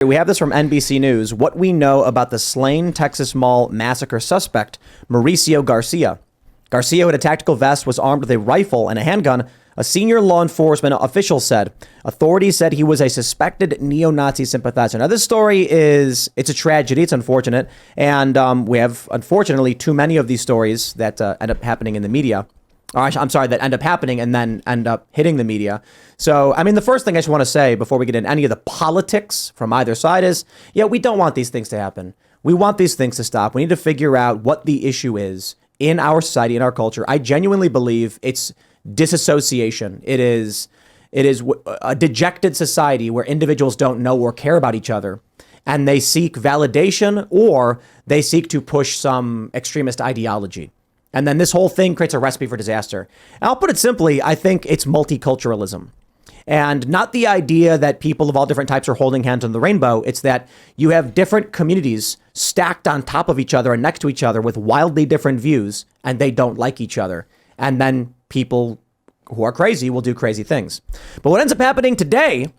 We have this from NBC News. What we know about the slain Texas Mall massacre suspect, Mauricio Garcia. Garcia, who had a tactical vest, was armed with a rifle and a handgun. A senior law enforcement official said. Authorities said he was a suspected neo-Nazi sympathizer. Now, this story it's a tragedy. It's unfortunate. And we have, unfortunately, too many of these stories that end up happening in the media. That end up happening and then end up hitting the media. So, I mean, the first thing I just want to say before we get into any of the politics from either side is, we don't want these things to happen. We want these things to stop. We need to figure out what the issue is in our society, in our culture. I genuinely believe it's disassociation. It is a dejected society where individuals don't know or care about each other. And they seek validation or they seek to push some extremist ideology. And then this whole thing creates a recipe for disaster. And I'll put it simply, I think it's multiculturalism. And not the idea that people of all different types are holding hands on the rainbow. It's that you have different communities stacked on top of each other and next to each other with wildly different views, and they don't like each other. And then people who are crazy will do crazy things. But what ends up happening today,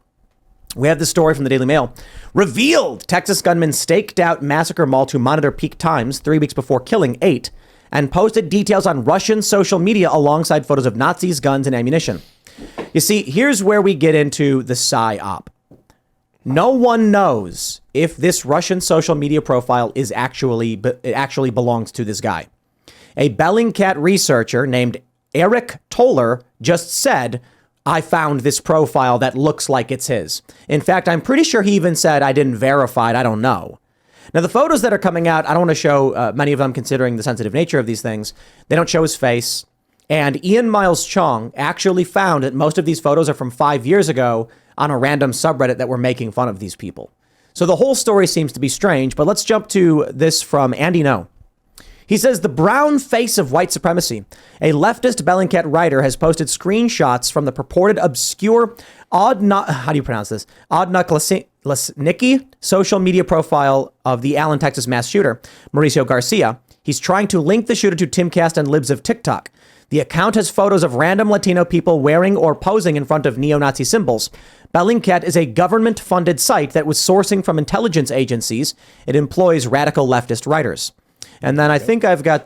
we have this story from the Daily Mail. Revealed Texas gunmen staked out massacre mall to monitor peak times 3 weeks before killing 8. And posted details on Russian social media alongside photos of Nazis, guns, and ammunition. You see, here's where we get into the psyop. No one knows if this Russian social media profile it actually belongs to this guy. A Bellingcat researcher named Eric Toller just said, I found this profile that looks like it's his. In fact, I'm pretty sure he even said, I didn't verify it. I don't know. Now, the photos that are coming out, I don't want to show many of them considering the sensitive nature of these things. They don't show his face. And Ian Miles Chong actually found that most of these photos are from 5 years ago on a random subreddit that were making fun of these people. So the whole story seems to be strange, but let's jump to this from Andy No. He says the brown face of white supremacy. A leftist Bellingcat writer has posted screenshots from the purported obscure Oddnuklasnicki social media profile of the Allen, Texas mass shooter, Mauricio Garcia. He's trying to link the shooter to Timcast and Libs of TikTok. The account has photos of random Latino people wearing or posing in front of neo-Nazi symbols. Bellingcat is a government-funded site that was sourcing from intelligence agencies. It employs radical leftist writers. And then I think I've got,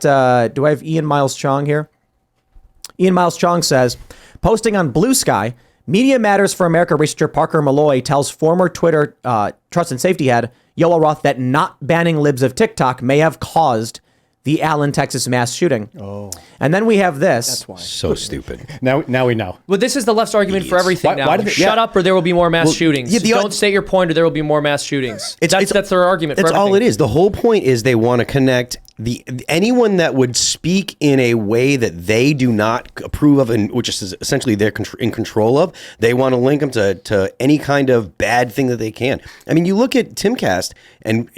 do I have Ian Miles Chong here? Ian Miles Chong says, posting on Blue Sky, Media Matters for America researcher Parker Malloy tells former Twitter trust and safety head Yoel Roth that not banning Libs of TikTok may have caused the Allen, Texas mass shooting. Oh. And then we have this. That's why. So stupid. Now we know. Well, this is the left's argument for everything now. Shut up or there will be more mass shootings. Don't state your point or there will be more mass shootings. That's their argument for everything. That's all it is. The whole point is they want to connect anyone that would speak in a way that they do not approve of, and which is essentially they're in control of. They want to link them to any kind of bad thing that they can. I mean, you look at Timcast and,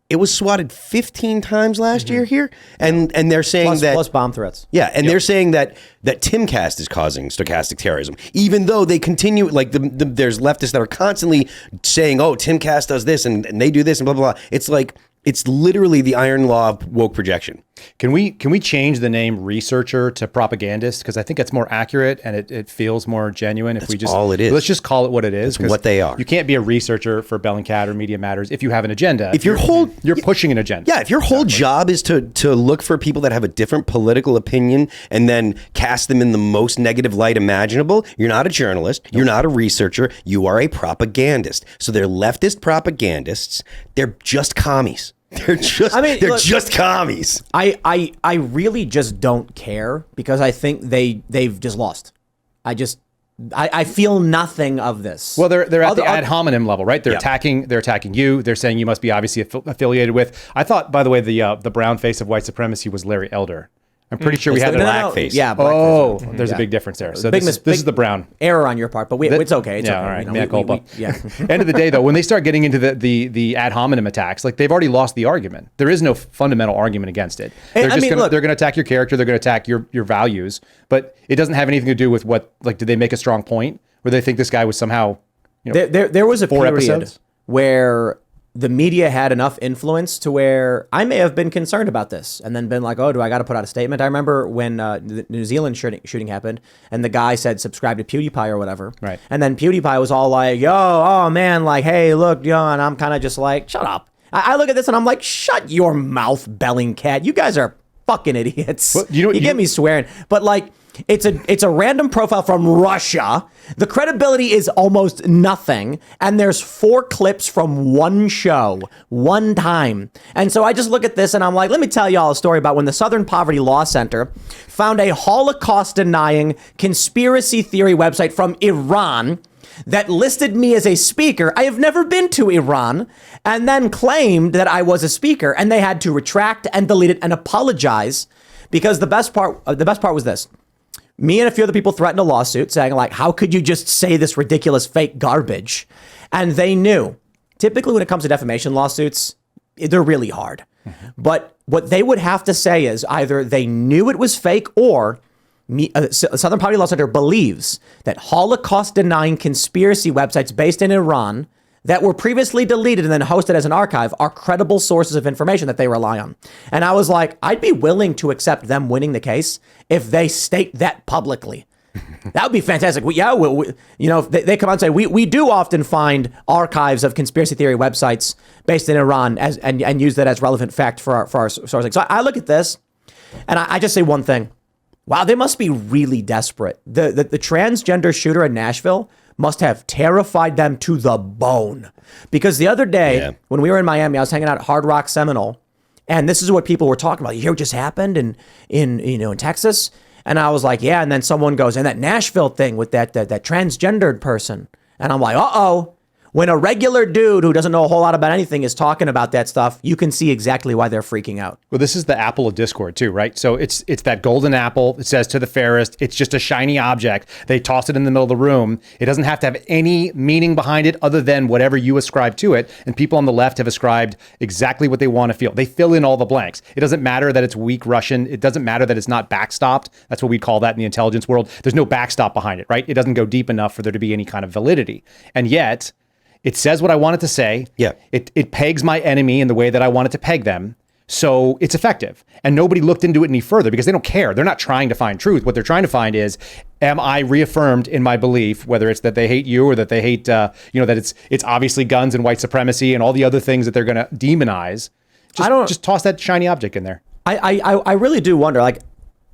it was swatted 15 times last year here, and they're saying plus bomb threats. Yeah, and they're saying that Timcast is causing stochastic terrorism, even though they continue there's leftists that are constantly saying, "Oh, Timcast does this and they do this and blah blah blah." It's like it's literally the iron law of woke projection. Can we change the name researcher to propagandist? Because I think it's more accurate and it feels more genuine. If we just all it is. Let's just call it what it is. It's what they are. You can't be a researcher for Bellingcat or Media Matters if you have an agenda. If you're pushing an agenda. Yeah, if your whole job is to look for people that have a different political opinion and then cast them in the most negative light imaginable, you're not a journalist. Nope. You're not a researcher. You are a propagandist. So they're leftist propagandists. They're just commies. They're just commies. I really just don't care because I think they've just lost. I feel nothing of this. Well, they're at the ad hominem level, right? They're attacking you. They're saying you must be obviously affiliated with. I thought, by the way, the brown face of white supremacy was Larry Elder. I'm pretty sure we had a blackface. Yeah, blackface. There's a big difference there. So this is the brown error on your part, but it's okay. It's okay. All right. End of the day, though, when they start getting into the ad hominem attacks, like they've already lost the argument. There is no fundamental argument against it. They're going to attack your character. They're going to attack your values, but it doesn't have anything to do with did they make a strong point where they think this guy was somehow, there was a period where the media had enough influence to where I may have been concerned about this and then been like, oh, do I got to put out a statement? I remember when the New Zealand shooting happened and the guy said, subscribe to PewDiePie or whatever. Right. And then PewDiePie was all like, yo, oh man, like, hey, look, yo, and I'm kind of just like, shut up. I look at this and I'm like, shut your mouth, Bellingcat. You guys are fucking idiots. Well, you get me swearing. But like, it's a random profile from Russia. The credibility is almost nothing. And there's 4 clips from one show, one time. And so I just look at this and I'm like, let me tell y'all a story about when the Southern Poverty Law Center found a Holocaust-denying conspiracy theory website from Iran that listed me as a speaker. I have never been to Iran, and then claimed that I was a speaker, and they had to retract and delete it and apologize, because the best part was this. Me and a few other people threatened a lawsuit saying, like, how could you just say this ridiculous fake garbage? And they knew. Typically, when it comes to defamation lawsuits, they're really hard. Mm-hmm. But what they would have to say is either they knew it was fake or Southern Poverty Law Center believes that Holocaust-denying conspiracy websites based in Iran that were previously deleted and then hosted as an archive are credible sources of information that they rely on. And I was like, I'd be willing to accept them winning the case if they state that publicly. That would be fantastic. If they come out and say, we do often find archives of conspiracy theory websites based in Iran and use that as relevant fact for our sourcing. So I look at this and I just say one thing. Wow, they must be really desperate. The transgender shooter in Nashville must have terrified them to the bone. Because the other day, when we were in Miami, I was hanging out at Hard Rock Seminole, and this is what people were talking about. You hear what just happened in Texas? And I was like, yeah. And then someone goes, and that Nashville thing with that transgendered person. And I'm like, uh-oh. When a regular dude who doesn't know a whole lot about anything is talking about that stuff, you can see exactly why they're freaking out. Well, this is the apple of discord too, right? So it's that golden apple. It says to the fairest, it's just a shiny object. They toss it in the middle of the room. It doesn't have to have any meaning behind it other than whatever you ascribe to it. And people on the left have ascribed exactly what they want to feel. They fill in all the blanks. It doesn't matter that it's weak Russian. It doesn't matter that it's not backstopped. That's what we call that in the intelligence world. There's no backstop behind it, right? It doesn't go deep enough for there to be any kind of validity. And yet, it says what I want it to say. Yeah. It pegs my enemy in the way that I want it to peg them. So it's effective. And nobody looked into it any further because they don't care. They're not trying to find truth. What they're trying to find is, am I reaffirmed in my belief, whether it's that they hate you or that they hate, that it's obviously guns and white supremacy and all the other things that they're going to demonize. Just toss that shiny object in there. I really do wonder, like,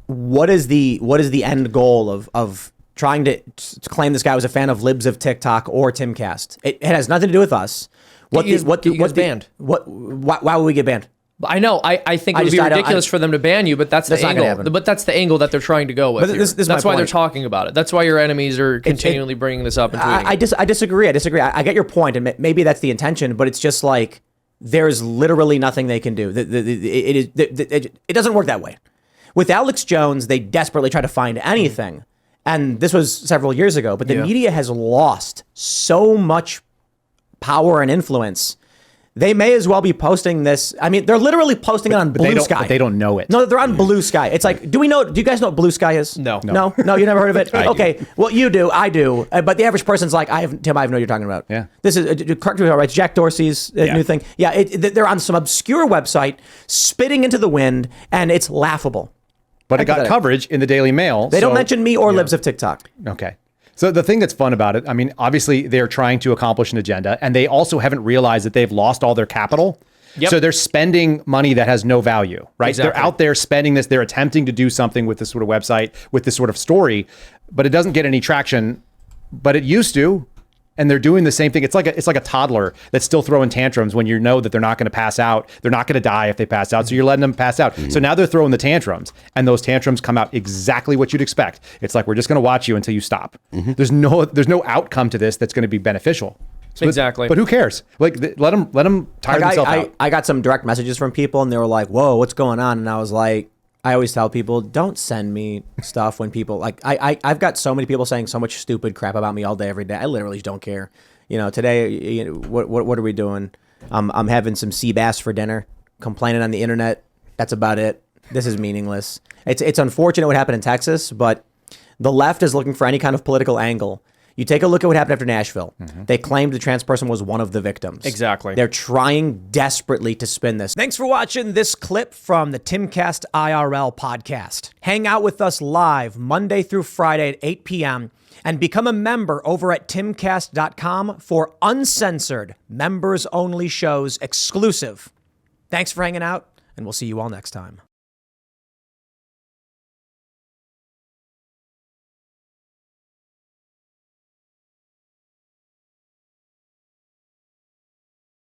what is the end goal of trying to claim this guy was a fan of Libs of TikTok or Timcast? It has nothing to do with us. Why would we get banned? I know. I think it would be ridiculous for them to ban you, but that's the angle. But that's the angle that they're trying to go with. That's why they're talking about it. That's why your enemies are continually bringing this up and tweeting. I disagree. I get your point, and maybe that's the intention, but it's just like there's literally nothing they can do. It doesn't work that way. With Alex Jones, they desperately try to find anything. And this was several years ago, but the media has lost so much power and influence. They may as well be posting this. I mean, they're literally posting it on Blue Sky. But they don't know it. No, they're on Blue Sky. It's like, do you guys know what Blue Sky is? No. No, you never heard of it? Okay. Well, you do. I do. But the average person's like, Tim, I have no idea what you're talking about. Yeah. This is, correct me if I'm right, it's Jack Dorsey's new thing. Yeah, they're on some obscure website, spitting into the wind, and it's laughable. But it got coverage in the Daily Mail. They don't mention me or Libs of TikTok. Okay. So the thing that's fun about it, I mean, obviously they're trying to accomplish an agenda, and they also haven't realized that they've lost all their capital. Yep. So they're spending money that has no value, right? Exactly. They're out there spending this. They're attempting to do something with this sort of website, with this sort of story, but it doesn't get any traction. But it used to. And they're doing the same thing. It's like a toddler that's still throwing tantrums when you know that they're not going to pass out. They're not going to die if they pass out. So you're letting them pass out. Mm-hmm. So now they're throwing the tantrums, and those tantrums come out exactly what you'd expect. It's like, we're just going to watch you until you stop. Mm-hmm. There's no outcome to this that's going to be beneficial. So exactly. But who cares? Like, let them tire themselves out. I got some direct messages from people, and they were like, "Whoa, what's going on?" And I was like, I always tell people, don't send me stuff when people like I've got so many people saying so much stupid crap about me all day, every day. I literally don't care. Today, what are we doing? I'm having some sea bass for dinner, complaining on the internet. That's about it. This is meaningless. It's unfortunate what happened in Texas, but the left is looking for any kind of political angle. You take a look at what happened after Nashville. They claimed the trans person was one of the victims. Exactly. They're trying desperately to spin this. Thanks for watching this clip from the Timcast IRL podcast. Hang out with us live Monday through Friday at 8 p.m. and become a member over at timcast.com for uncensored, members-only shows exclusive. Thanks for hanging out, and we'll see you all next time.